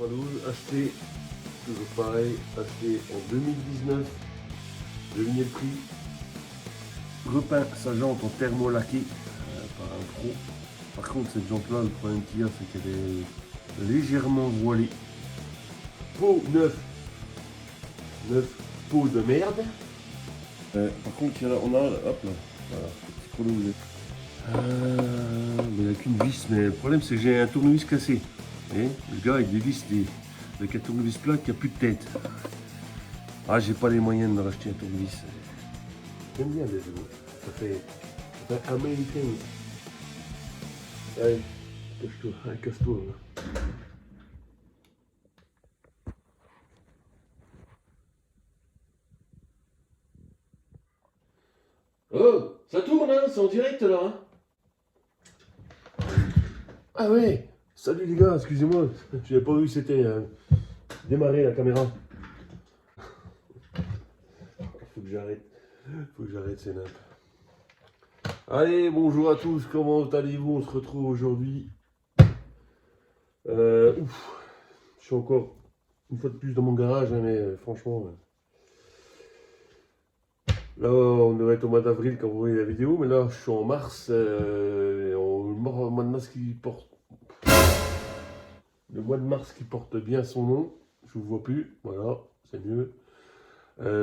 1992, acheté, toujours pareil, acheté en 2019, devinez le prix. Repeint sa jante en thermolaqué par un pro. Par contre, cette jante là, le problème qu'il y a, c'est qu'elle est légèrement voilée. Peau neuf, peau de merde. Par contre, on a, hop là, voilà, petit chrono. Mais il n'y a qu'une vis, mais le problème c'est que j'ai un tournevis cassé. Et le gars avec des vis, avec un tournevis plat qui a plus de tête. Ah, j'ai pas les moyens de me racheter un tournevis. J'aime bien les deux. Ça fait américain. Allez, casse-toi. Là. Oh, ça tourne, hein, c'est en direct là. Hein. Ah ouais, salut les gars, excusez-moi, je n'avais pas vu que c'était démarré la caméra. Faut que j'arrête ces nappes. Allez, bonjour à tous, comment allez-vous? On se retrouve aujourd'hui. Je suis encore une fois de plus dans mon garage, hein, mais franchement... Là, on devrait être au mois d'avril quand vous voyez la vidéo, mais là, je suis en mars. Le mois de mars qui porte... Le mois de mars qui porte bien son nom. Je vous vois plus, voilà, c'est mieux.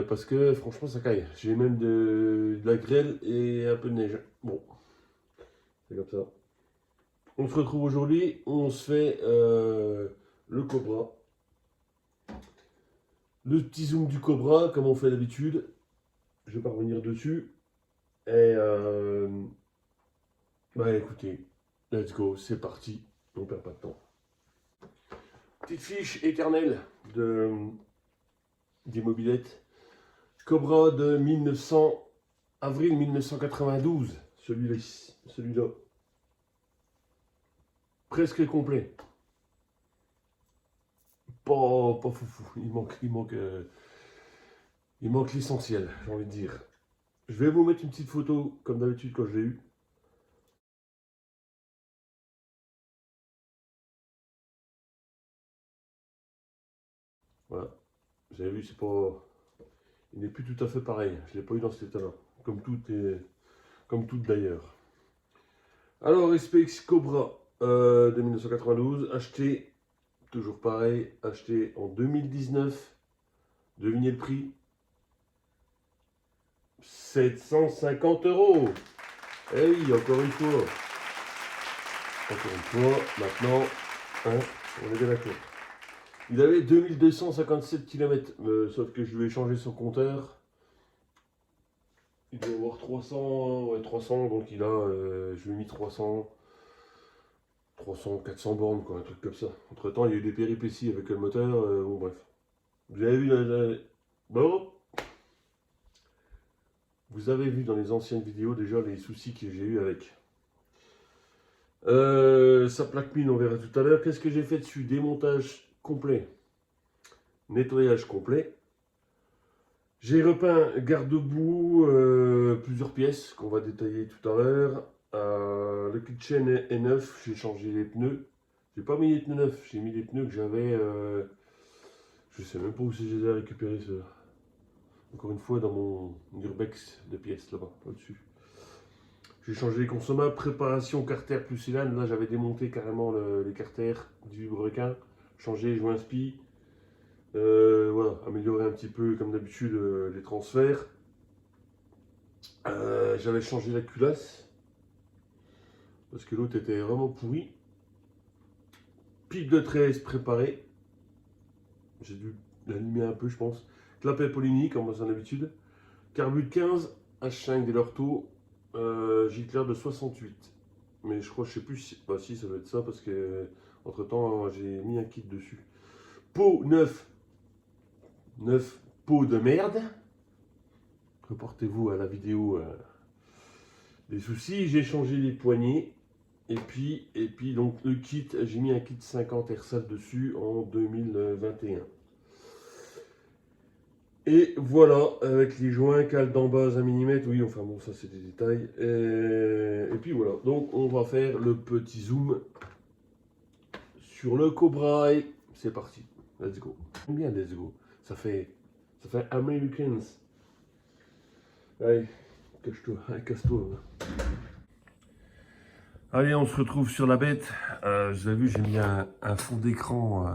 Parce que franchement, ça caille. J'ai même de la grêle et un peu de neige. Bon, c'est comme ça. On se retrouve aujourd'hui, on se fait le Cobra. Le petit zoom du Cobra, comme on fait d'habitude. Je vais pas revenir dessus. Et bah écoutez, let's go, c'est parti. On perd pas de temps. Petite fiche éternelle des mobylettes. Cobra de 1900, avril 1992. Celui-là. Presque complet. Pas foufou. Il manque l'essentiel, j'ai envie de dire. Je vais vous mettre une petite photo, comme d'habitude quand je l'ai eu. Voilà. Vous avez vu, c'est pas... Il n'est plus tout à fait pareil. Je ne l'ai pas eu dans cet état-là. Comme tout d'ailleurs. Alors, SPX Cobra de 1992, acheté, toujours pareil, acheté en 2019. Devinez le prix. 750 €. Eh oui, encore une fois. Encore une fois, maintenant, hein, on est bien d'accord. Il avait 2257 km, sauf que je lui ai changé son compteur. Il doit avoir 300, ouais, 300, donc il a, je lui ai mis 300, 400 bornes, quoi, un truc comme ça. Entre temps, il y a eu des péripéties avec le moteur, bon bref. Vous avez vu bon, vous avez vu dans les anciennes vidéos déjà les soucis que j'ai eu avec. Sa plaque mine, on verra tout à l'heure. Qu'est-ce que j'ai fait dessus? Démontage complet. Nettoyage complet. J'ai repeint garde-boue, plusieurs pièces qu'on va détailler tout à l'heure. Le kitchen est neuf, j'ai changé les pneus. J'ai pas mis les pneus neufs, j'ai mis les pneus que j'avais. Je sais même pas où je les ai récupérés, ceux-là. Encore une fois, dans mon urbex de pièces là-bas, au-dessus. J'ai changé les consommables, préparation carter plus cylindre. Là, j'avais démonté carrément les carters du requin, changé joint spi. Voilà, améliorer un petit peu comme d'habitude les transferts. J'avais changé la culasse parce que l'autre était vraiment pourri. Pic de 13 préparé. J'ai dû l'allumer un peu, je pense. Clapet Polini, comme à son habitude. Carbu de 15, H5 des Lorto, gicleur de 68. Mais je crois, je sais plus si, bah si, ça doit être ça parce que entre temps j'ai mis un kit dessus. Peau 9 peau de merde. Reportez-vous à la vidéo des soucis. J'ai changé les poignées. Et puis donc le kit, j'ai mis un kit 50 RSAT dessus en 2021. Et voilà, avec les joints, cale d'en base 1 mm, oui, enfin bon, ça c'est des détails. Et puis voilà, donc on va faire le petit zoom sur le Cobra. c'est parti. Let's go. J'aime bien let's go. Ça fait Americans. Allez, cache-toi, allez, casse-toi. Allez, on se retrouve sur la bête. Vous avez vu, j'ai mis un fond d'écran,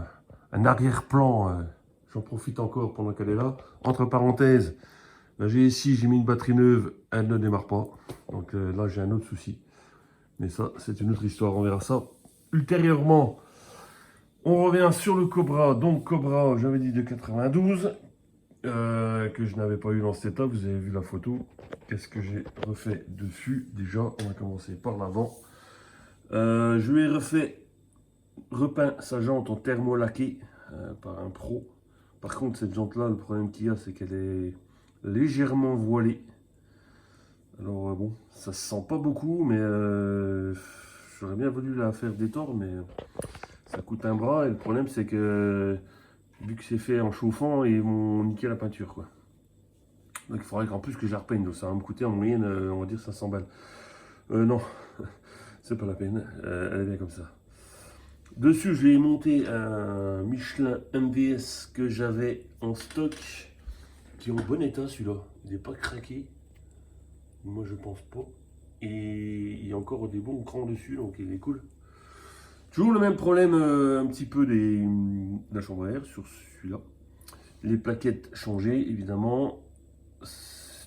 un arrière-plan. J'en profite encore pendant qu'elle est là. Entre parenthèses, ben, j'ai mis une batterie neuve, elle ne démarre pas. Donc là, j'ai un autre souci. Mais ça, c'est une autre histoire, on verra ça ultérieurement. On revient sur le Cobra. Donc Cobra, j'avais dit de 92, que je n'avais pas eu dans cet état. Vous avez vu la photo. Qu'est-ce que j'ai refait dessus? Déjà, on va commencer par l'avant. Je lui ai repeint sa jante en thermolaqué par un pro. Par contre, cette jante-là, le problème qu'il y a, c'est qu'elle est légèrement voilée. Alors bon, ça se sent pas beaucoup, mais j'aurais bien voulu la faire détordre, mais ça coûte un bras. Et le problème, c'est que vu que c'est fait en chauffant, ils vont niquer la peinture, quoi. Donc il faudrait qu'en plus que je la repeigne. Donc ça va me coûter en moyenne, on va dire 500 balles. Non, c'est pas la peine. Elle est bien comme ça. Dessus, je l'ai monté un Michelin MVS que j'avais en stock, qui est en bon état celui-là. Il n'est pas craqué. Moi, je pense pas. Et il y a encore des bons crans dessus, donc il est cool. Toujours le même problème un petit peu de la chambre à air sur celui-là. Les plaquettes changées, évidemment.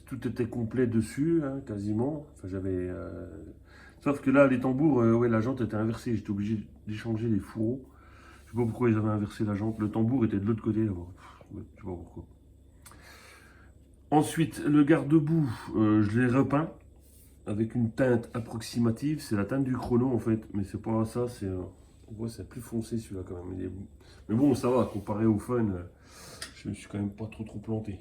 Tout était complet dessus, hein, quasiment. Enfin, j'avais... Sauf que là, les tambours, ouais, la jante était inversée. J'étais obligé d'échanger les fourreaux. Je sais pas pourquoi ils avaient inversé la jante. Le tambour était de l'autre côté là-bas. Je sais pas pourquoi. Ensuite, le garde-boue, je l'ai repeint avec une teinte approximative. C'est la teinte du chrono en fait, mais c'est pas ça. On voit, c'est plus foncé celui-là quand même. Mais bon, ça va, comparé au fun, je me suis quand même pas trop planté.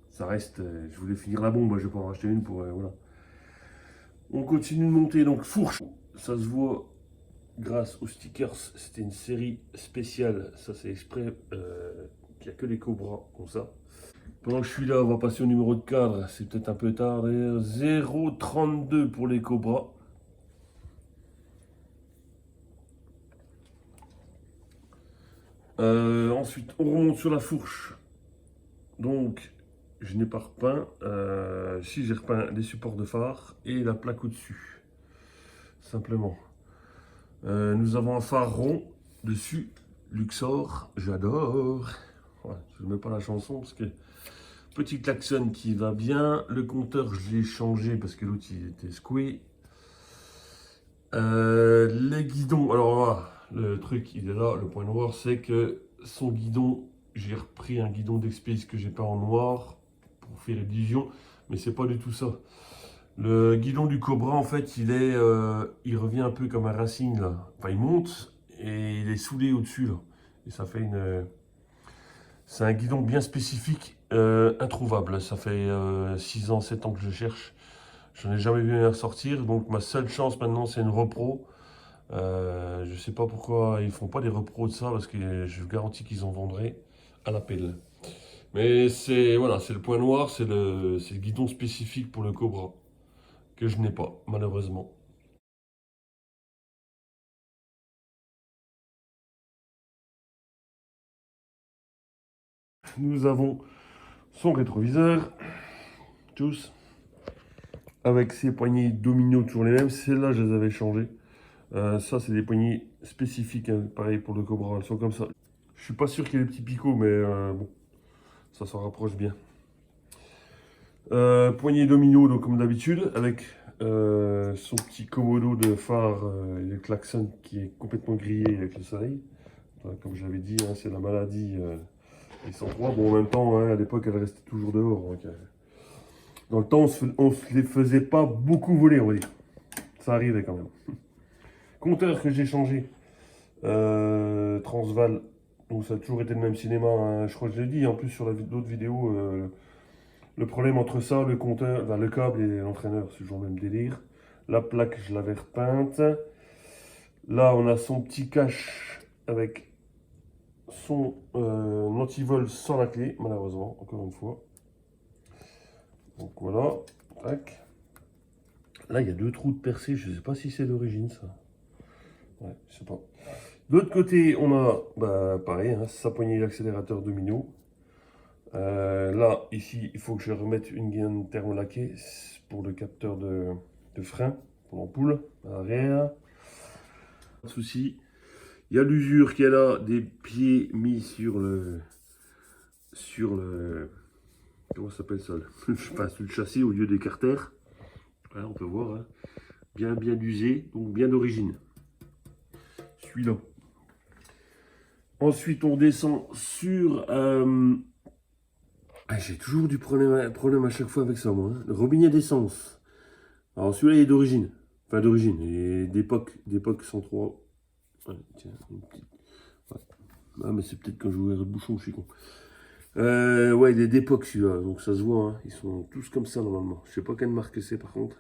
Ça reste, je voulais finir la bombe, je vais pas en racheter une pour, voilà. On continue de monter, donc fourche. Ça se voit grâce aux stickers, c'était une série spéciale. Ça c'est exprès, qu'il n'y a que les Cobras comme ça. Pendant que je suis là, on va passer au numéro de cadre. C'est peut-être un peu tard d'ailleurs. 0,32 pour les Cobras. Ensuite, on remonte sur la fourche. Donc, je n'ai pas repeint. Si, j'ai repeint les supports de phare et la plaque au-dessus. Simplement. Nous avons un phare rond dessus. Luxor, j'adore. Ouais, je ne mets pas la chanson parce que petit klaxon qui va bien. Le compteur, je l'ai changé parce que l'autre il était secoué. Les guidons, alors voilà, le truc il est là, le point noir, c'est que son guidon, j'ai repris un guidon d'Expedition que j'ai peint en noir pour faire illusion, mais c'est pas du tout ça. Le guidon du Cobra, en fait, il revient un peu comme un Racing là. Enfin, il monte et il est soudé au-dessus là. Et ça fait c'est un guidon bien spécifique, introuvable. Ça fait 6 ans, 7 ans que je cherche. Je n'ai jamais vu un ressortir, donc ma seule chance maintenant c'est une repro. Je ne sais pas pourquoi ils font pas des repros de ça, parce que je vous garantis qu'ils en vendraient à la pelle. Mais c'est voilà, c'est le point noir, c'est le guidon spécifique pour le Cobra, que je n'ai pas, malheureusement. Nous avons son rétroviseur, tous, avec ses poignées domino toujours les mêmes. Celles-là, je les avais changées. Ça, c'est des poignées spécifiques, hein, pareil pour le Cobra, elles sont comme ça. Je suis pas sûr qu'il y ait des petits picots, mais bon, ça s'en rapproche bien. Poignée domino, donc comme d'habitude, avec son petit commodo de phare et le klaxon qui est complètement grillé avec le soleil. Enfin, comme j'avais dit, hein, c'est la maladie des 103. Bon, en même temps, hein, à l'époque, elle restait toujours dehors. Donc, dans le temps, on se les faisait pas beaucoup voler, on va dire. Ça arrivait quand même. Compteur que j'ai changé, Transval. Donc ça a toujours été le même cinéma, hein. Je crois que je l'ai dit en plus sur d'autres vidéos. Le problème entre ça, le compteur, enfin, le câble et l'entraîneur, c'est toujours le même délire. La plaque, je l'avais repeinte. Là, on a son petit cache avec son antivol sans la clé, malheureusement, encore une fois. Donc voilà, tac. Là, il y a 2 trous de percée, je ne sais pas si c'est d'origine ça. Ouais, je sais pas. De l'autre côté, on a, pareil, hein, sa poignée d'accélérateur domino. Là, ici, il faut que je remette une gaine thermolaquée pour le capteur de frein, pour l'ampoule, à l'arrière. Pas de souci. Il y a l'usure qui est là, des pieds mis sur le comment ça s'appelle ça? Enfin, sur le châssis au lieu des carters. Voilà, on peut voir, hein. Bien usé, donc bien d'origine. Celui-là. Ensuite, on descend sur... j'ai toujours du problème à chaque fois avec ça, moi. Hein. Le robinet d'essence. Alors, celui-là, il est d'origine. Enfin, d'origine. Et d'époque 103. Ouais, tiens, une petite... Ouais. Ah, mais c'est peut-être quand je ouvre le bouchon, je suis con. Ouais, il est d'époque, celui-là. Donc, ça se voit. Hein. Ils sont tous comme ça, normalement. Je sais pas quelle marque c'est, par contre.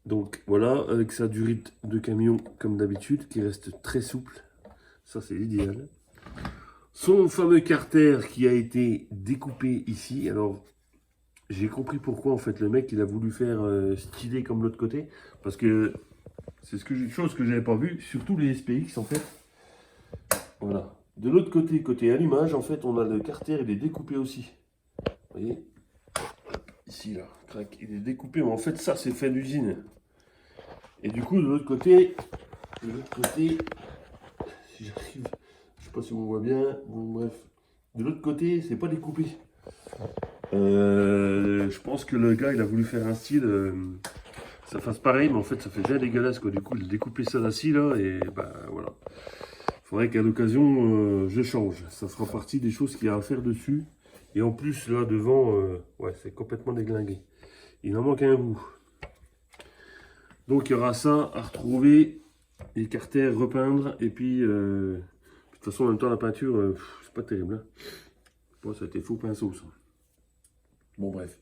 Donc, voilà. Avec sa durite de camion, comme d'habitude, qui reste très souple. Ça, c'est l'idéal. Son fameux carter qui a été découpé ici. Alors, j'ai compris pourquoi, en fait, le mec, il a voulu faire stylé comme l'autre côté. Parce que c'est chose que j'avais pas vu, surtout les SPX, en fait. Voilà. De l'autre côté, côté allumage, en fait, on a le carter, il est découpé aussi. Vous voyez? Ici, là, crac, il est découpé. Mais en fait, ça, c'est fait d'usine. Et du coup, de l'autre côté, si j'arrive... Je sais pas si on voit bien, bon, bref. De l'autre côté, c'est pas découpé. Je pense que le gars, il a voulu faire un style, ça fasse pareil, mais en fait, ça fait bien dégueulasse, quoi. Du coup, il a découpé ça là-ci, là, et bah voilà. Faudrait qu'à l'occasion, je change. Ça fera partie des choses qu'il y a à faire dessus. Et en plus, là, devant, ouais, c'est complètement déglingué. Il en manque un bout. Donc, il y aura ça à retrouver, les carters, repeindre, et puis... de toute façon, en même temps, la peinture, c'est pas terrible. Hein. Bon, ça a été faux pinceau, ça. Bon, bref.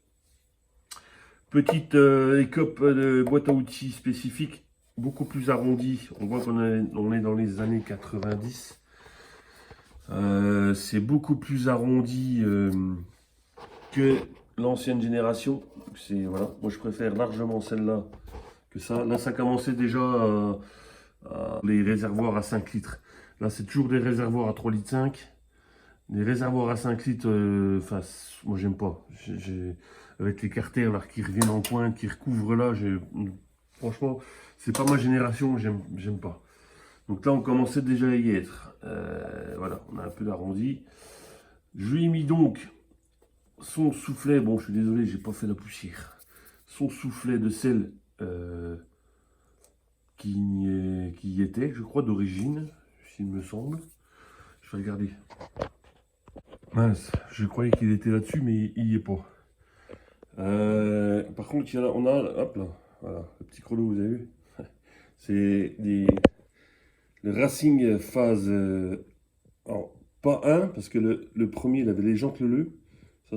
Petite écope de boîte à outils spécifique, beaucoup plus arrondie. On voit qu'on est dans les années 90. C'est beaucoup plus arrondi que l'ancienne génération. Voilà. Moi, je préfère largement celle-là que ça. Là, ça commençait déjà les réservoirs à 5 litres. Là, c'est toujours des réservoirs à 3,5 litres. Des réservoirs à 5 litres, moi, j'aime pas. Avec les carters là, qui reviennent en pointe, qui recouvrent là, franchement, c'est pas ma génération, j'aime pas. Donc là, on commençait déjà à y être. Voilà, on a un peu d'arrondi. Je lui ai mis donc son soufflet. Bon, je suis désolé, j'ai pas fait la poussière. Son soufflet de sel qui y était, je crois, d'origine, s'il me semble. Je vais regarder. Mince, je croyais qu'il était là-dessus, mais il n'y est pas. Par contre, on a, hop là, voilà, le petit chrono, vous avez vu. C'est le Racing phase, alors, pas 1, parce que le premier, il avait les jantes leu.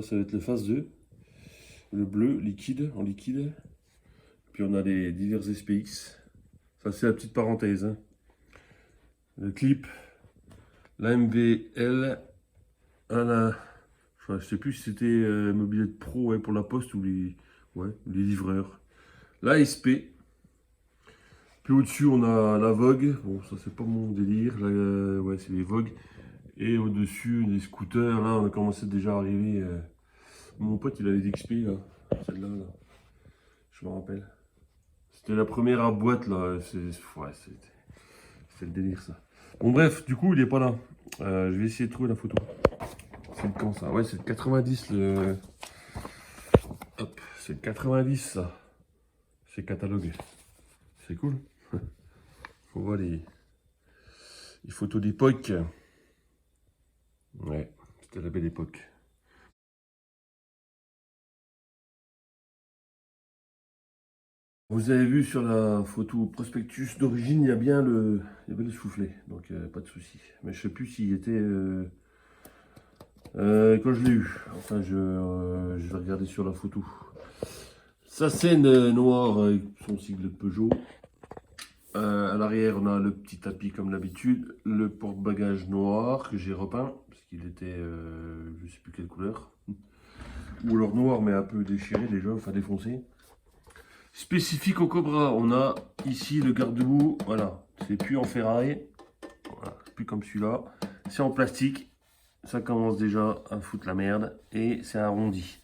Ça va être le phase 2. Le bleu, liquide, en liquide. Puis on a les divers SPX. Ça, c'est la petite parenthèse. Hein. Le clip, la MVL, je sais plus si c'était mobilette pro ouais, pour la poste ou les livreurs. La SP. Puis au-dessus, on a la Vogue. Bon, ça, c'est pas mon délire. Là, ouais, c'est les Vogue. Et au-dessus, les scooters. Là, on a commencé déjà à arriver. Mon pote, il a les XP, là. Celle-là, là. Je me rappelle. C'était la première à boîte, là. C'est le délire, ça. Bon, bref, du coup, il est pas là. Je vais essayer de trouver la photo. C'est le quand, ça? Ouais, c'est le 90, le... Hop, c'est le 90, ça. C'est catalogue. C'est cool. Faut voir les photos d'époque. Ouais, c'était la belle époque. Vous avez vu sur la photo prospectus d'origine, il y avait le soufflet, donc pas de souci. Mais je sais plus s'il était quand je l'ai eu. Enfin, je vais regarder sur la photo. Sa scène noire avec son sigle Peugeot. À l'arrière, on a le petit tapis comme d'habitude, le porte-bagages noir que j'ai repeint parce qu'il était, je sais plus quelle couleur, ou alors noir mais un peu déchiré déjà, enfin défoncé. Spécifique au Cobra, on a ici le garde-boue, voilà, c'est plus en ferraille, Voilà, c'est plus comme celui-là. C'est en plastique. Ça commence déjà à foutre la merde. Et c'est arrondi.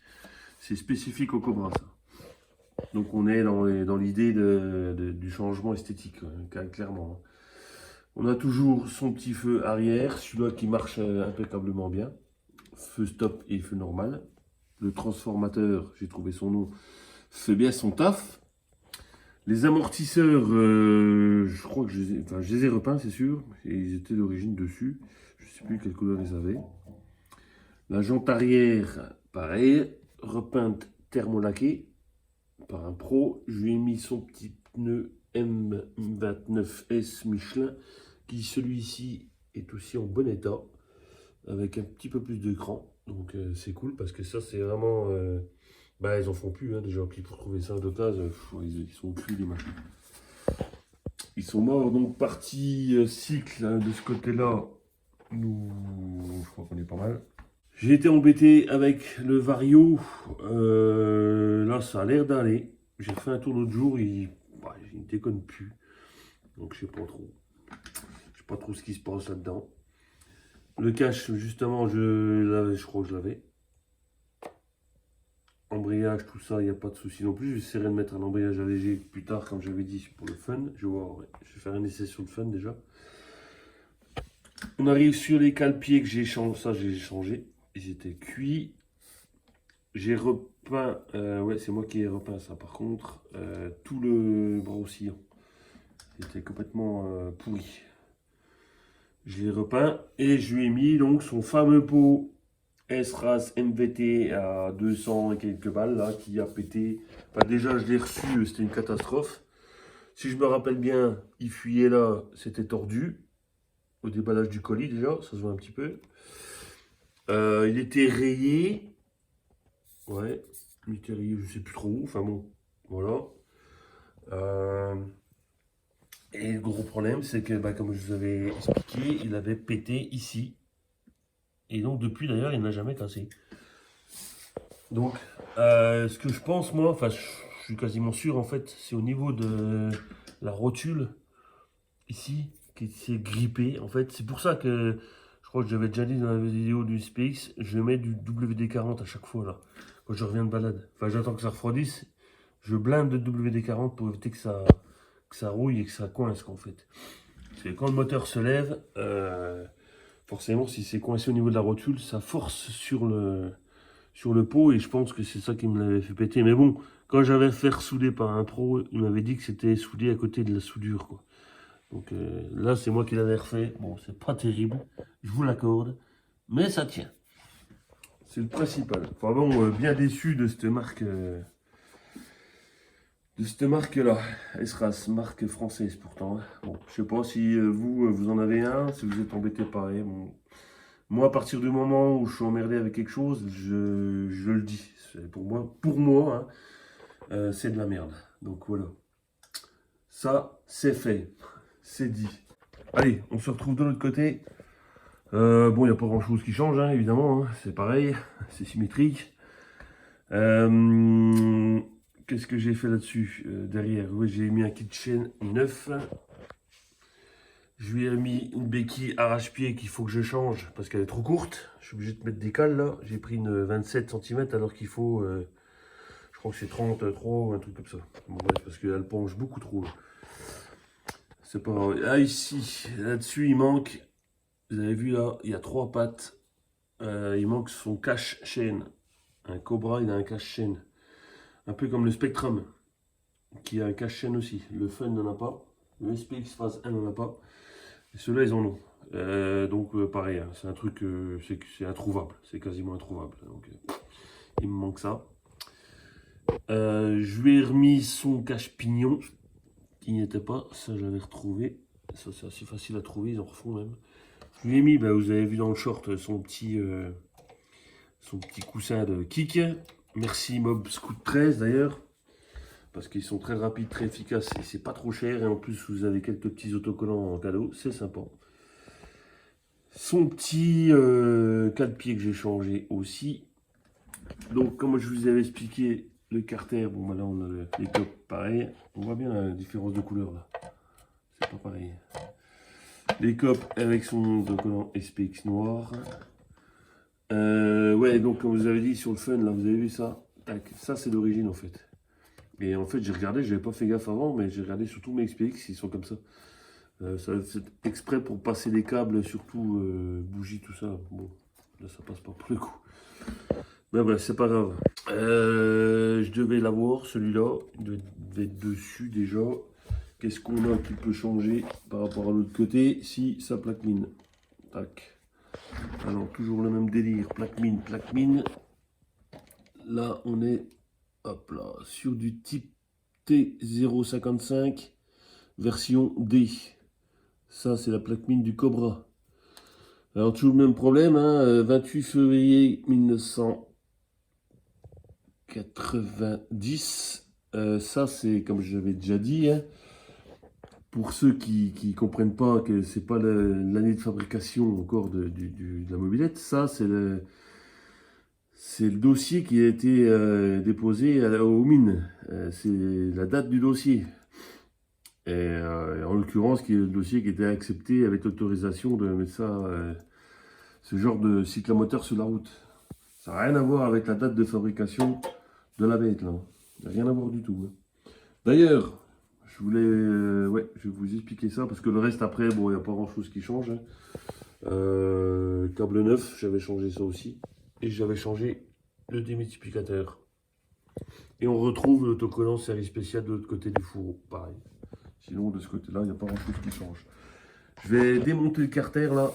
C'est spécifique au Cobra, ça. Donc on est dans l'idée du changement esthétique, clairement. On a toujours son petit feu arrière, celui-là qui marche impeccablement bien. Feu stop et feu normal. Le transformateur, j'ai trouvé son nom, fait bien son taf. Les amortisseurs, je crois que je les ai repeints, c'est sûr. Et ils étaient d'origine dessus. Je ne sais plus quelle couleur ils avaient. La jante arrière, pareil, repeinte thermolaquée par un pro. Je lui ai mis son petit pneu M29S Michelin, qui celui-ci est aussi en bon état, avec un petit peu plus de cran. Donc c'est cool parce que ça c'est vraiment... ils en font plus déjà, puis pour trouver ça d'occasion, ils sont plus les machins. Ils sont morts, donc partie cycle de ce côté-là, je crois qu'on est pas mal. J'ai été embêté avec le Vario, là ça a l'air d'aller. J'ai fait un tour l'autre jour, il ne déconne plus. Donc je sais pas trop. Je sais pas trop ce qui se passe là-dedans. Le cache, justement, je crois que je l'avais. Embrayage, tout ça, il n'y a pas de souci non plus. J'essaierai de mettre un embrayage allégé plus tard, comme j'avais dit, pour le fun. Je vais faire un essai sur le fun déjà. On arrive sur les cale-pieds que j'ai changé. Ça, j'ai changé. Ils étaient cuits. J'ai repeint, ouais, c'est moi qui ai repeint ça par contre, tout le bras oscillant. Il était complètement pourri. Je l'ai repeint et je lui ai mis donc son fameux pot S-Ras MVT à 200 et quelques balles là qui a pété. Enfin, déjà je l'ai reçu, c'était une catastrophe. Si je me rappelle bien, il fuyait là, c'était tordu. Au déballage du colis déjà, ça se voit un petit peu. Il était rayé. Ouais, il était rayé, je sais plus trop où. Enfin bon, voilà. Et le gros problème, c'est que, comme je vous avais expliqué, il avait pété ici. Et donc, depuis d'ailleurs, il n'a jamais cassé. Donc, ce que je pense, moi, enfin, je suis quasiment sûr, en fait, c'est au niveau de la rotule, ici, qui s'est grippée. En fait, c'est pour ça que, je crois que j'avais déjà dit dans la vidéo du SPX, je mets du WD-40 à chaque fois, là, quand je reviens de balade. Enfin, j'attends que ça refroidisse, je blinde de WD-40 pour éviter que ça rouille et que ça coince, en fait. Parce que quand le moteur se lève, forcément, si c'est coincé au niveau de la rotule, ça force sur le pot, et je pense que c'est ça qui me l'avait fait péter. Mais bon, quand j'avais fait ressouder par un pro, il m'avait dit que c'était soudé à côté de la soudure, quoi. Donc là, c'est moi qui l'avais refait. Bon, c'est pas terrible, je vous l'accorde, mais ça tient. C'est le principal. Enfin bon, bien déçu de cette marque. De cette marque-là, S-Ras, marque française pourtant. Bon, je sais pas si vous en avez un, si vous êtes embêté pareil. Bon. Moi, à partir du moment où je suis emmerdé avec quelque chose, je le dis. Pour moi, hein, c'est de la merde. Donc voilà. Ça, c'est fait. C'est dit. Allez, on se retrouve de l'autre côté. Bon, il n'y a pas grand-chose qui change, hein, évidemment. Hein. C'est pareil, c'est symétrique. Qu'est-ce que j'ai fait là-dessus derrière? Oui, j'ai mis un kitchen neuf. Je lui ai mis une béquille arrache-pied qu'il faut que je change parce qu'elle est trop courte. Je suis obligé de mettre des cales là. J'ai pris une 27 cm alors qu'il faut, je crois que c'est 33 ou un truc comme ça. Bon, bref, parce qu'elle penche beaucoup trop. C'est pas grave. Ah, ici, là-dessus, il manque, vous avez vu là, il y a 3 pattes. Il manque son cache-chaîne. Un Cobra, il a un cache-chaîne. Un peu comme le Spectrum, qui a un cache-chaîne aussi. Le Fun n'en a pas. Le SPX Phase 1 n'en a pas. Et ceux-là, ils en ont. Donc, pareil, hein, c'est un truc, c'est introuvable. C'est quasiment introuvable. Donc, il me manque ça. Je lui ai remis son cache-pignon, qui n'y était pas. Ça, je l'avais retrouvé. Ça, c'est assez facile à trouver. Ils en refont même. Je lui ai mis, vous avez vu dans le short, son petit coussin de kick. Merci Mob Scout 13 d'ailleurs. Parce qu'ils sont très rapides, très efficaces et c'est pas trop cher. Et en plus, vous avez quelques petits autocollants en cadeau, c'est sympa. Son petit cale-pied que j'ai changé aussi. Donc, comme je vous avais expliqué, le carter, bon, là on a les tops pareil. On voit bien la différence de couleur là. C'est pas pareil. Les copes avec son autocollant SPX noir. Ouais, donc comme vous avez dit sur le fun, là, vous avez vu ça? Tac, ça c'est d'origine en fait. Et en fait, j'ai regardé, j'avais pas fait gaffe avant, mais j'ai regardé surtout mes SPX, ils sont comme ça. Ça c'est exprès pour passer des câbles, surtout bougies, tout ça. Bon, là ça passe pas pour le coup. Mais bref, c'est pas grave. Je devais l'avoir, celui-là. Il devait être dessus déjà. Qu'est-ce qu'on a qui peut changer par rapport à l'autre côté? Si, sa plaque mine. Tac. Alors, toujours le même délire. Plaque mine. Là, on est, hop là, sur du type T055, version D. Ça, c'est la plaque mine du Cobra. Alors, toujours le même problème, hein, 28 février 1990. Ça, c'est, comme je l'avais déjà dit, hein, pour ceux qui ne comprennent pas que c'est pas l'année de fabrication encore de la mobilette, ça, c'est le dossier qui a été déposé aux mines. C'est la date du dossier. Et en l'occurrence, qui est le dossier qui était accepté avec l'autorisation de mettre ça, ce genre de cyclomoteur sur la route. Ça n'a rien à voir avec la date de fabrication de la bête, là. Rien à voir du tout. Hein. D'ailleurs, je voulais, ouais, je vais vous expliquer ça, parce que le reste après, bon, il n'y a pas grand-chose qui change. Hein. Câble neuf, j'avais changé ça aussi. Et j'avais changé le démultiplicateur. Et on retrouve l'autocollant série spéciale de l'autre côté du fourreau, pareil. Sinon, de ce côté-là, il n'y a pas grand-chose qui change. Je vais démonter le carter, là.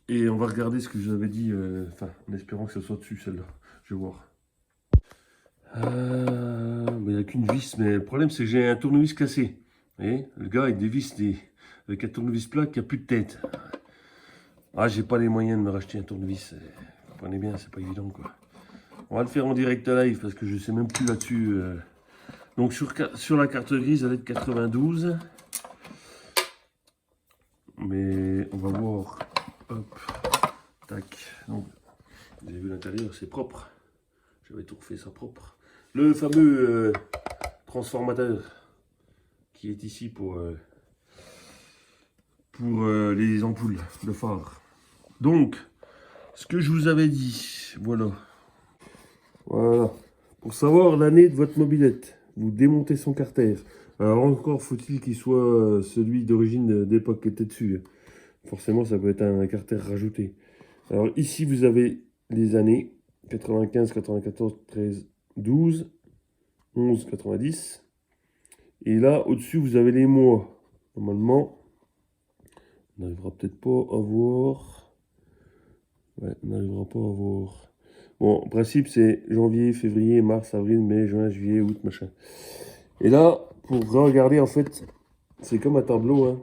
Et on va regarder ce que je vous avais dit, enfin, en espérant que ça soit dessus, celle-là. Je vais voir. Il n'y a qu'une vis, mais le problème, c'est que j'ai un tournevis cassé. Vous voyez, le gars avec des vis, avec un tournevis plat qui n'a plus de tête. Ah, j'ai pas les moyens de me racheter un tournevis. Vous comprenez bien, c'est pas évident, quoi. On va le faire en direct live, parce que je sais même plus là-dessus. Donc, sur la carte grise, elle est de 92. Mais on va voir. Hop. Tac. Donc, vous avez vu l'intérieur, c'est propre. J'avais tout refait ça propre. Le fameux transformateur qui est ici pour les ampoules de phare. Donc, ce que je vous avais dit, voilà. Voilà. Pour savoir l'année de votre mobilette, vous démontez son carter. Alors encore faut-il qu'il soit celui d'origine d'époque qui était dessus. Forcément, ça peut être un carter rajouté. Alors ici, vous avez les années 95, 94, 13, 12, 11, 90. Et là, au-dessus, vous avez les mois. Normalement, on n'arrivera peut-être pas à voir. Ouais, on n'arrivera pas à voir. Bon, en principe, c'est janvier, février, mars, avril, mai, juin, juillet, août, machin. Et là, pour regarder, en fait, c'est comme un tableau. Hein.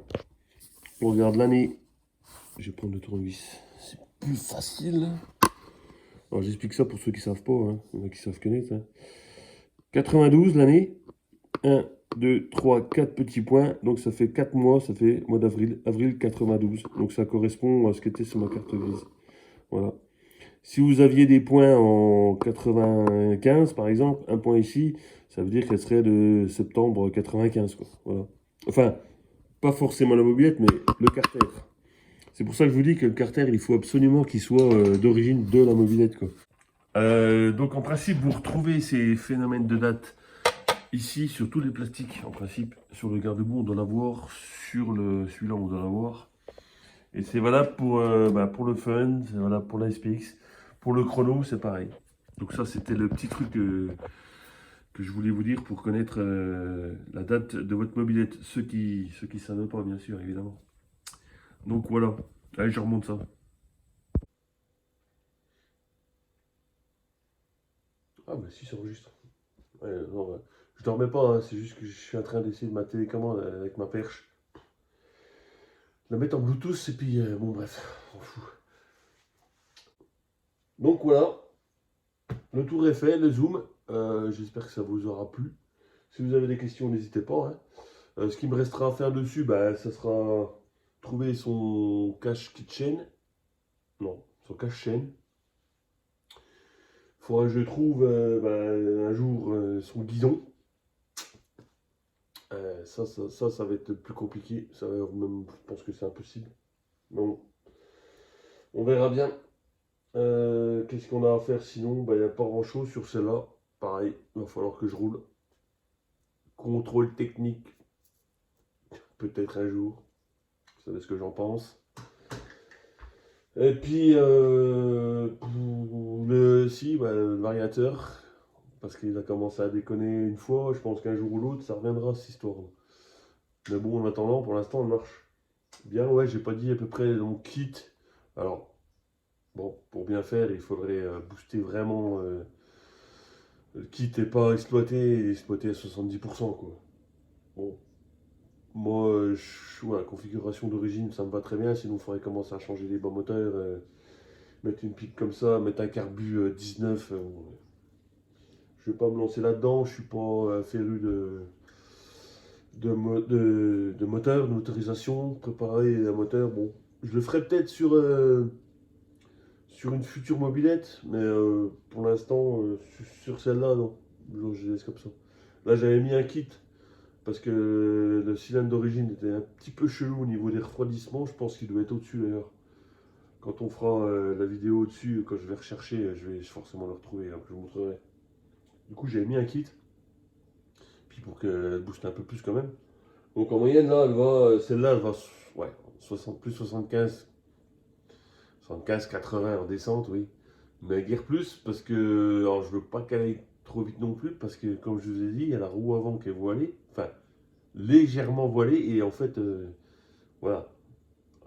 On regarde l'année. Je vais prendre le tournevis. C'est plus facile. Alors, j'explique ça pour ceux qui ne savent pas. Hein. Il y en a qui savent connaître. Hein. 92, l'année. 1, 2, 3, 4 petits points. Donc, ça fait 4 mois. Ça fait mois d'avril. Avril 92. Donc, ça correspond à ce qui était sur ma carte grise. Voilà. Si vous aviez des points en 95, par exemple, un point ici, ça veut dire qu'elle serait de septembre 95. Quoi. Voilà. Enfin, pas forcément la mobilette, mais le carter. C'est pour ça que je vous dis que le carter, il faut absolument qu'il soit d'origine de la mobilette. Quoi. Donc en principe, vous retrouvez ces phénomènes de date ici sur tous les plastiques. En principe, sur le garde-boue, on doit l'avoir. Sur celui-là, on doit l'avoir. Et c'est valable pour le fun, c'est valable pour la SPX. Pour le chrono, c'est pareil. Donc ça, c'était le petit truc que je voulais vous dire pour connaître la date de votre mobilette. Ceux qui ne savaient pas, bien sûr, évidemment. Donc voilà. Allez, je remonte ça. Ah, bah si, ça enregistre. Ouais, non, je dormais pas, hein, c'est juste que je suis en train d'essayer de ma télécommande avec ma perche. La mettre en Bluetooth, et puis, bon, bref, on s'en fout. Donc voilà. Le tour est fait, le zoom. J'espère que ça vous aura plu. Si vous avez des questions, n'hésitez pas. Hein. Ce qui me restera à faire dessus, ça sera trouver son cache kitchen. Non, son cache chaîne. Il faudra que je trouve un jour son guidon. Ça va être plus compliqué. Ça va même, je pense que c'est impossible. Bon, on verra bien. Qu'est-ce qu'on a à faire sinon? Bah, il n'y a pas grand-chose sur celle-là. Pareil, il va falloir que je roule. Contrôle technique, peut-être un jour. Vous savez ce que j'en pense. Et puis, pour le variateur, parce qu'il a commencé à déconner une fois, je pense qu'un jour ou l'autre, ça reviendra cette histoire. Mais bon, en attendant, pour l'instant, elle marche. Bien, ouais, j'ai pas dit à peu près mon kit. Alors, bon, pour bien faire, il faudrait booster vraiment. Le kit n'est pas exploité, exploité à 70%, quoi. Bon, moi, ouais, la configuration d'origine, ça me va très bien. Sinon, il faudrait commencer à changer les bas moteurs, mettre une pique comme ça, mettre un carbu 19. Je vais pas me lancer là-dedans. Je suis pas féru de moteur, de motorisation. Préparer un moteur, bon, je le ferai peut-être sur une future mobilette, mais pour l'instant, sur celle-là, non. Je laisse comme ça. Là, j'avais mis un kit parce que le cylindre d'origine était un petit peu chelou au niveau des refroidissements. Je pense qu'il doit être au-dessus d'ailleurs. Quand on fera la vidéo au-dessus, quand je vais rechercher, je vais forcément le retrouver, hein, je vous montrerai. Du coup, j'avais mis un kit, puis pour qu'elle booste un peu plus quand même. Donc en moyenne, là, celle-là, elle va, ouais, 60 plus 75, 75, 80 en descente, oui. Mais guère plus, parce que, alors je veux pas qu'elle aille trop vite non plus, parce que comme je vous ai dit, il y a la roue avant qui est voilée, enfin, légèrement voilée, et en fait, voilà,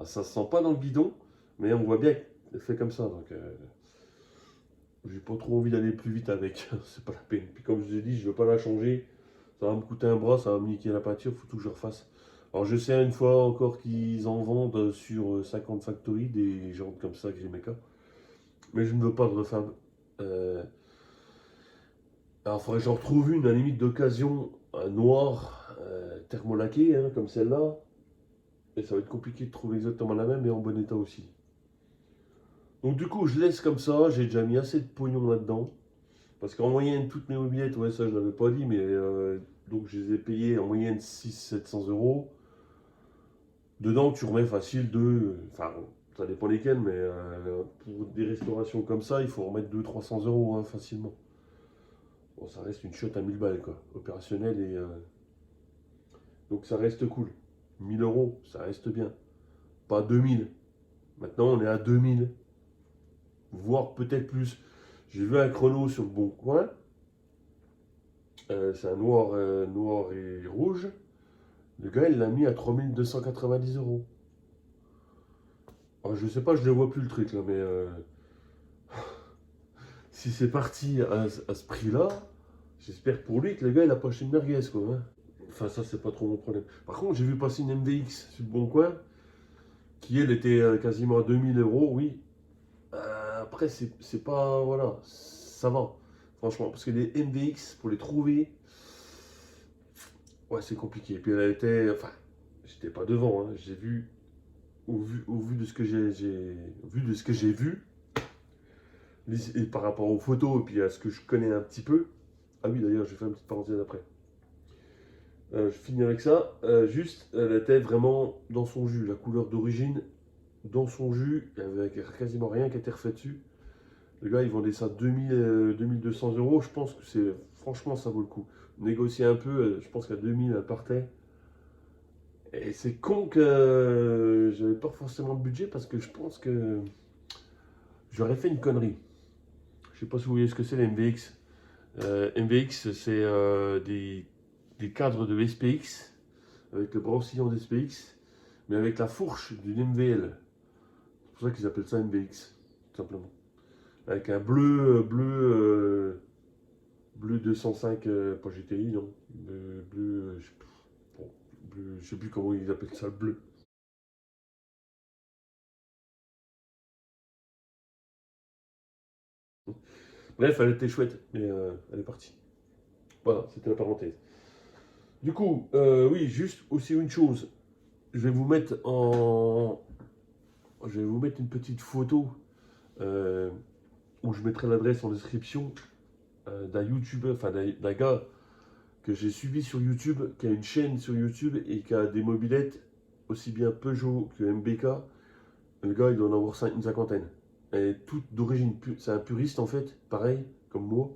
ça se sent pas dans le guidon, mais on voit bien qu'elle fait comme ça, donc j'ai pas trop envie d'aller plus vite avec, c'est pas la peine. Puis comme je vous ai dit, je veux pas la changer, ça va me coûter un bras, ça va me niquer la peinture, faut tout que je refasse. Alors je sais une fois encore qu'ils en vendent sur 50 Factory, des jantes comme ça, Grimeca, mais je ne veux pas de refab. Euh, alors il faudrait que j'en retrouve une, à la limite d'occasion, noire, thermolaquée, hein, comme celle-là. Et ça va être compliqué de trouver exactement la même et en bon état aussi. Donc du coup, je laisse comme ça, j'ai déjà mis assez de pognon là-dedans. Parce qu'en moyenne, toutes mes mobilettes, ouais, ça je l'avais pas dit, mais donc je les ai payées en moyenne 600-700 euros. Dedans, tu remets facile 2, enfin, ça dépend lesquels, mais pour des restaurations comme ça, il faut remettre 200-300 euros hein, facilement. Bon, ça reste une shot à 1000 balles, quoi, opérationnel, et donc ça reste cool. 1000 euros, ça reste bien. Pas 2000. Maintenant, on est à 2000, voire peut-être plus. J'ai vu un chrono sur le bon coin. C'est un noir et rouge. Le gars, il l'a mis à 3290 euros. Alors, je sais pas, je ne vois plus le truc là, mais si c'est parti à ce prix-là, j'espère pour lui que le gars, il a pas acheté une merguez, quoi. Hein. Enfin, ça, c'est pas trop mon problème. Par contre, j'ai vu passer une MDX sur le bon coin, qui elle était quasiment à 2000 euros, oui. Après, c'est pas. Voilà, ça va, franchement. Parce que les MDX, pour les trouver, ouais, c'est compliqué. Et puis elle était. Enfin, j'étais pas devant, hein. J'ai vu au vu de ce que j'ai vu, et par rapport aux photos et puis à ce que je connais un petit peu. Ah oui, d'ailleurs, je vais faire une petite parenthèse après. Je finis avec ça. Juste, elle était vraiment dans son jus. La couleur d'origine, dans son jus, avec quasiment rien qui était refait dessus. Le gars, il vendait ça 2000, 2200 euros. Je pense que c'est. Franchement, ça vaut le coup. Négocier un peu, je pense qu'à 2000, elle partait. Et c'est con que j'avais pas forcément de budget parce que je pense que j'aurais fait une connerie. Je sais pas si vous voyez ce que c'est les MVX. MVX, c'est des cadres de SPX avec le brossillon d'SPX, mais avec la fourche d'une MVL. C'est pour ça qu'ils appellent ça MVX, tout simplement. Avec un bleu 205, pas GTI, non. Bleu, bon, je sais plus comment ils appellent ça, le bleu. Bref, elle était chouette, mais elle est partie. Voilà, c'était la parenthèse. Du coup, oui, juste aussi une chose. Je vais vous mettre en. Je vais vous mettre une petite photo euh, où je mettrai l'adresse en description d'un youtubeur, enfin d'un gars que j'ai suivi sur YouTube, qui a une chaîne sur YouTube et qui a des mobylettes aussi bien Peugeot que MBK. Le gars, il doit en avoir une cinquantaine. Et toutes d'origine, c'est un puriste en fait, pareil, comme moi.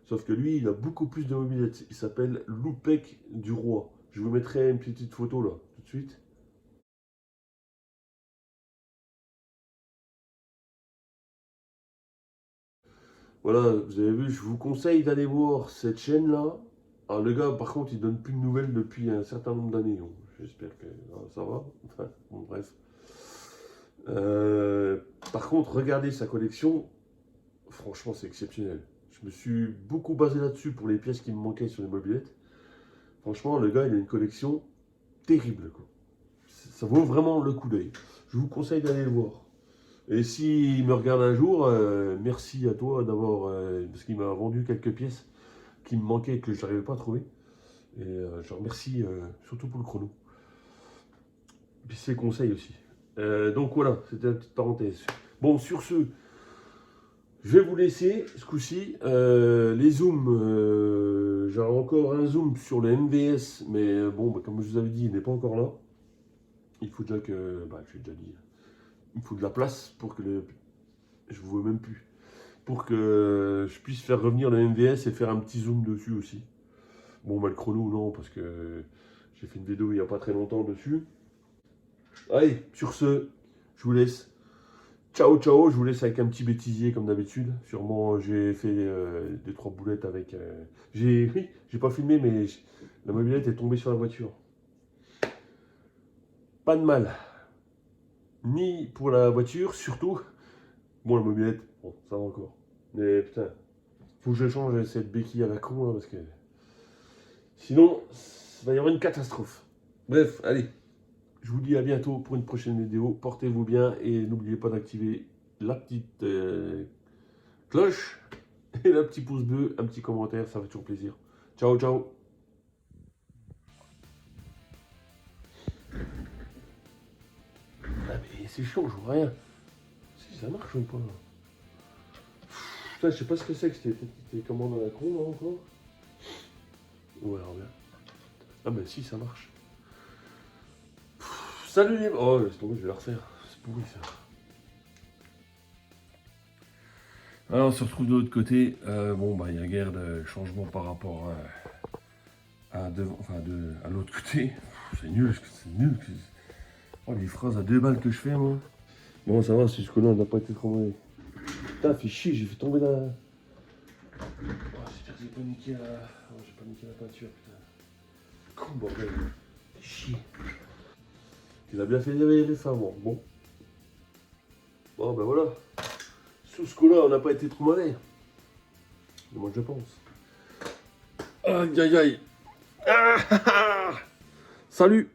Sauf que lui, il a beaucoup plus de mobylettes. Il s'appelle Loupec du Roi. Je vous mettrai une petite photo là, tout de suite. Voilà, vous avez vu, je vous conseille d'aller voir cette chaîne-là. Alors le gars, par contre, il donne plus de nouvelles depuis un certain nombre d'années. Donc, j'espère que ça va. Enfin, bon, bref. Euh, Par contre, regardez sa collection. Franchement, c'est exceptionnel. Je me suis beaucoup basé là-dessus pour les pièces qui me manquaient sur les mobylettes. Franchement, le gars, il a une collection terrible, quoi. Ça vaut vraiment le coup d'œil. Je vous conseille d'aller le voir. Et s'il me regarde un jour, merci à toi d'avoir... parce qu'il m'a vendu quelques pièces qui me manquaient et que je n'arrivais pas à trouver. Et je remercie surtout pour le chrono. Et puis ses conseils aussi. Donc voilà, c'était la petite parenthèse. Bon, sur ce, je vais vous laisser ce coup-ci. Les zooms, j'ai encore un zoom sur le MVS, mais bon, bah, comme je vous avais dit, il n'est pas encore là. Il faut déjà que... Bah, je l'ai déjà dit. Il faut de la place pour que le... Je vous vois même plus. Pour que je puisse faire revenir le MVS et faire un petit zoom dessus aussi. Bon, bah, le chrono, non, parce que j'ai fait une vidéo il n'y a pas très longtemps dessus. Allez, sur ce, je vous laisse. Ciao, ciao, je vous laisse avec un petit bêtisier comme d'habitude. Sûrement, j'ai fait des trois boulettes avec... Oui, j'ai pas filmé, mais la mobilette est tombée sur la voiture. Pas de mal. Ni pour la voiture, surtout. Bon, la mobilette, bon, ça va encore. Mais putain, faut que je change cette béquille à la con, là, parce que... Sinon, il va y avoir une catastrophe. Bref, allez. Je vous dis à bientôt pour une prochaine vidéo. Portez-vous bien et n'oubliez pas d'activer la petite cloche et le petit pouce bleu, un petit commentaire, ça fait toujours plaisir. Ciao, ciao. Ah mais c'est chiant, je vois rien. Si ça marche ou pas. Putain, je sais pas ce que c'est que c'était commandes à la con là encore. Ouais, alors bien. Ah bah si, ça marche. Salut les... Oh, laisse tomber, je vais la refaire. C'est pourri ça. Alors on se retrouve de l'autre côté. Bon bah il y a guère de changement par rapport à l'autre côté. C'est nul, c'est nul. Oh les phrases à 2 balles que je fais moi. Bon ça va, jusque-là on n'a pas été trop mauvais. Putain, fait chier, j'ai fait tomber la... Oh, j'espère que j'ai pas niqué la... Oh, j'ai pas niqué la peinture, putain. Con bordel. Fait chier. Il a bien fait les femmes, bon. Bon ben voilà. Sous ce coup-là, on n'a pas été trop mauvais. Moi je pense. Aïe aïe aïe. Ah, ah, ah. Salut.